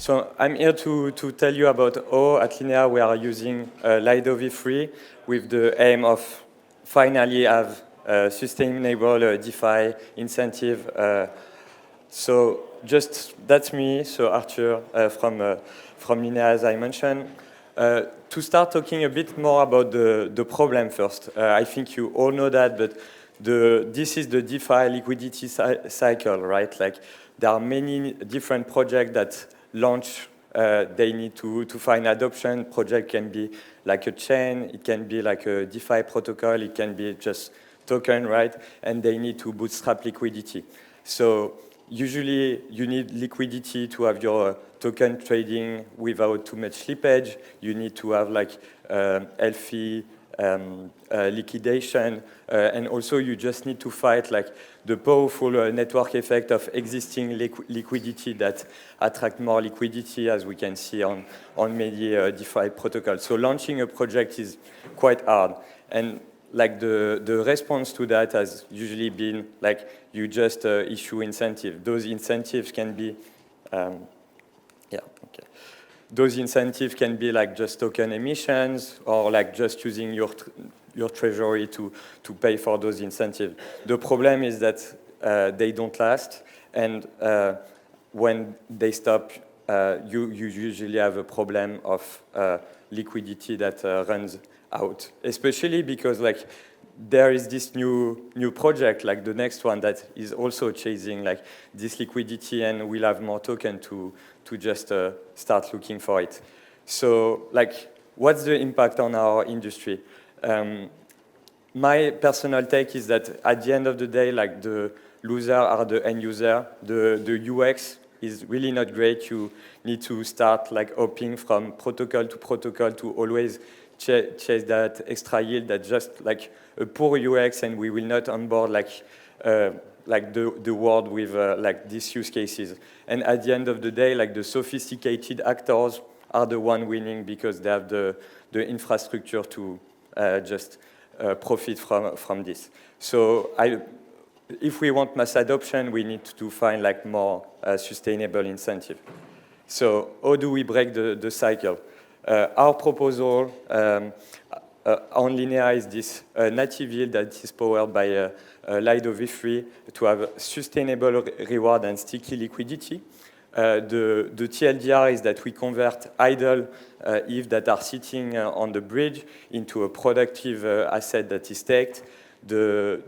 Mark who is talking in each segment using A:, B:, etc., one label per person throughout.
A: So I'm here to tell you about how at Linea we are using Lido V3 with the aim of finally have sustainable DeFi incentive. So just that's me, so Arthur from Linea, as I mentioned. To start talking a bit more about the problem first, I think you all know that, but this is the DeFi liquidity cycle, right? Like there are many different projects that launch, they need to find adoption. Project can be like a chain, it can be like a DeFi protocol, it can be just token, right? And they need to bootstrap liquidity. So usually you need liquidity to have your token trading without too much slippage. You need to have like healthy liquidation, and also you just need to fight like the powerful network effect of existing liquidity that attract more liquidity, as we can see on many DeFi protocols. So launching a project is quite hard, and like the response to that has usually been like you just issue incentive. Those incentives can be Those incentives can be like just token emissions or like just using your treasury to pay for those incentives. The problem is that they don't last, and when they stop, you usually have a problem of liquidity that runs out, especially because like there is this new project, like the next one, that is also chasing like this liquidity, and we'll have more token to just start looking for it. So like, what's the impact on our industry? My personal take is that at the end of the day, like the loser are the end user. The UX is really not great. You need to start like hopping from protocol to always chase that extra yield. That's just like a poor UX, and we will not onboard like the world with like these use cases. And at the end of the day, like the sophisticated actors are the one winning because they have the infrastructure to just profit from this. So if we want mass adoption, we need to find like more sustainable incentive. So how do we break the cycle? Our proposal on Linea is this native yield that is powered by Lido V3 to have sustainable reward and sticky liquidity. The TLDR is that we convert idle ETH that are sitting on the bridge into a productive asset that is staked. The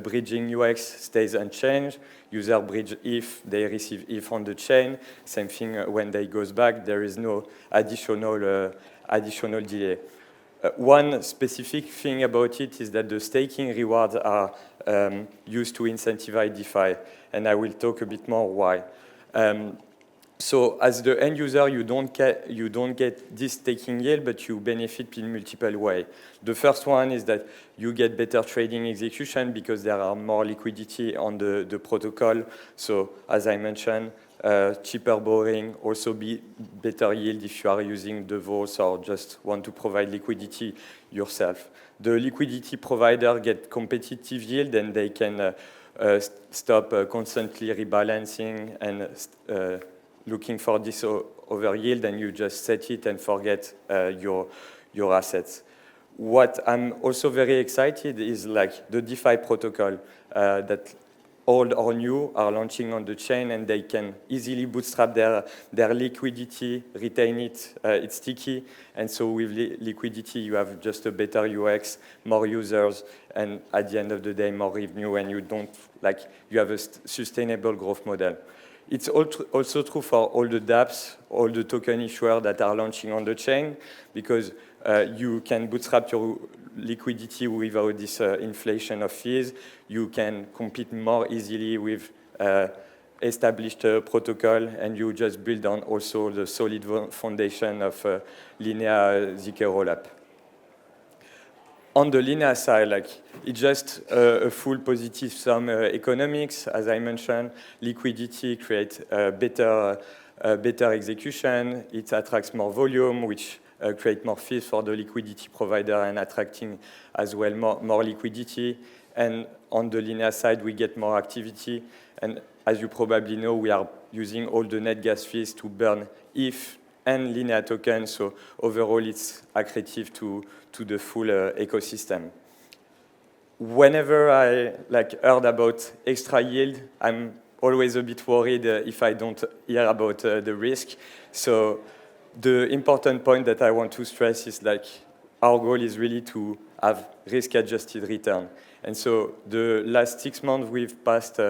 A: bridging UX stays unchanged. User bridge ETH, they receive ETH on the chain. Same thing when they goes back, there is no additional delay. One specific thing about it is that the staking rewards are used to incentivize DeFi, and I will talk a bit more why. So as the end user, you don't get this staking yield, but you benefit in multiple ways. The first one is that you get better trading execution because there are more liquidity on the protocol. So as I mentioned, cheaper borrowing, also be better yield if you are using the vaults or just want to provide liquidity yourself. The liquidity provider get competitive yield, and they can stop constantly rebalancing and looking for this over yield, and you just set it and forget your assets. What I'm also very excited is like the DeFi protocol that old or new are launching on the chain, and they can easily bootstrap their liquidity, retain it, it's sticky, and so with liquidity you have just a better UX, more users, and at the end of the day more revenue, and you have a sustainable growth model. It's also true for all the dApps, all the token issuers that are launching on the chain, because you can bootstrap your liquidity without this inflation of fees. You can compete more easily with established protocol, and you just build on also the solid foundation of Linea ZK rollup. On the Linea side, like it's just a full positive sum economics. As I mentioned, liquidity creates better execution. It attracts more volume, which create more fees for the liquidity provider and attracting as well more liquidity. And on the Linea side, we get more activity. And as you probably know, we are using all the net gas fees to burn ETH and Linea tokens, so overall it's accretive to the full ecosystem. Whenever I heard about extra yield, I'm always a bit worried if I don't hear about the risk. So the important point that I want to stress is our goal is really to have risk-adjusted return. And so the last 6 months we've passed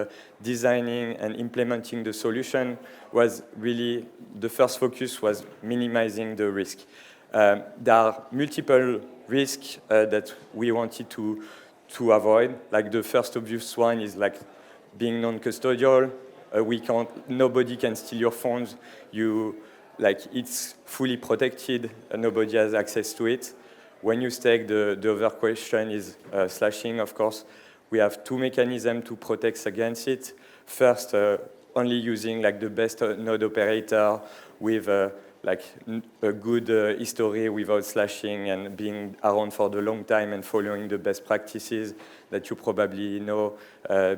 A: designing and implementing the solution was really, the first focus was minimizing the risk. There are multiple risks that we wanted to avoid. The first obvious one is being non-custodial. Nobody can steal your funds. It's fully protected. Nobody has access to it. When you stake, the other question is slashing, of course. We have 2 mechanisms to protect against it. First, only using the best node operator with a good history without slashing and being around for the long time and following the best practices that you probably know,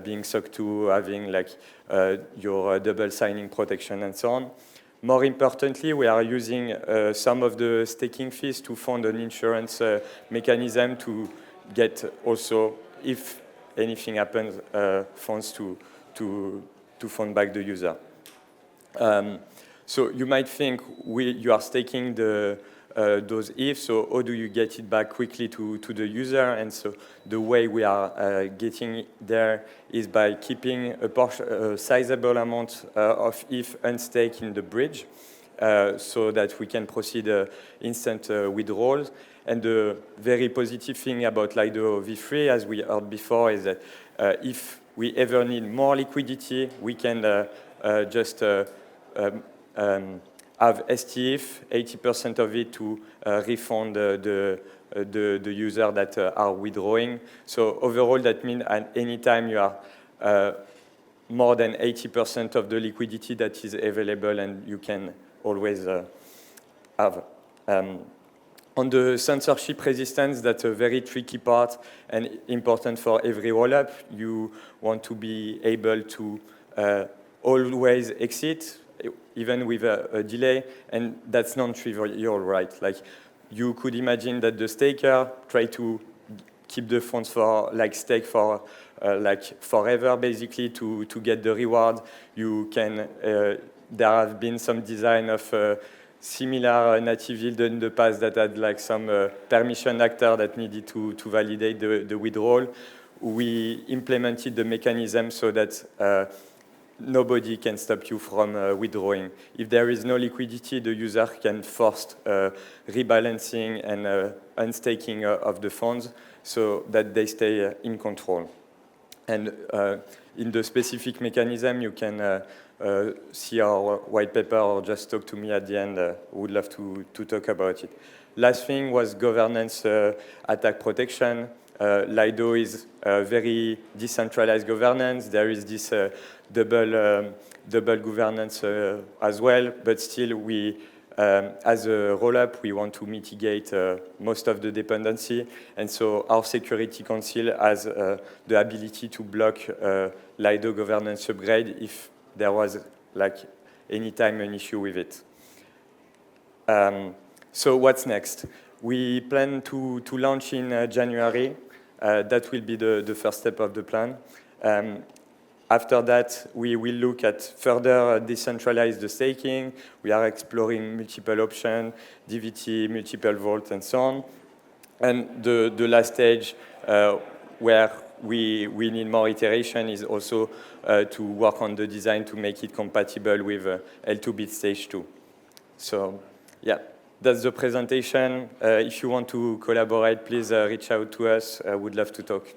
A: being SOC 2, having your double signing protection and so on. More importantly, we are using some of the staking fees to fund an insurance mechanism to get also, if anything happens, funds to fund back the user. So you might think you are staking those ETH, so how do you get it back quickly to the user? And so the way we are getting there is by keeping a sizable amount of ETH unstaked in the bridge so that we can proceed instant withdrawals. And the very positive thing about Lido V3, as we heard before, is that if we ever need more liquidity, we can just have STF, 80% of it to refund the user that are withdrawing. So overall, that means at any time you are more than 80% of the liquidity that is available, and you can always have. On the censorship resistance, that's a very tricky part and important for every rollup. You want to be able to always exit, even with a delay, and that's non-trivial, right? You could imagine that the staker try to keep the funds for stake for forever, basically, to get the reward. You can there have been some design of similar native yield in the past that had some permission actor that needed to validate the withdrawal. We implemented the mechanism so that nobody can stop you from withdrawing. If there is no liquidity, the user can force rebalancing and unstaking of the funds so that they stay in control. And in the specific mechanism, you can see our white paper or just talk to me at the end. Would love to talk about it. Last thing was governance attack protection. Lido is very decentralized governance. There is this double governance as well, but still we, as a rollup, we want to mitigate most of the dependency, and so our security council has the ability to block Lido governance upgrade if there was any time an issue with it. So what's next? We plan to launch in January. That will be the first step of the plan. After that, we will look at further decentralize the staking. We are exploring multiple options, DVT, multiple vault, and so on. And the last stage where we need more iteration is also to work on the design to make it compatible with L2-bit stage 2. So yeah, that's the presentation. If you want to collaborate, please reach out to us. I would love to talk.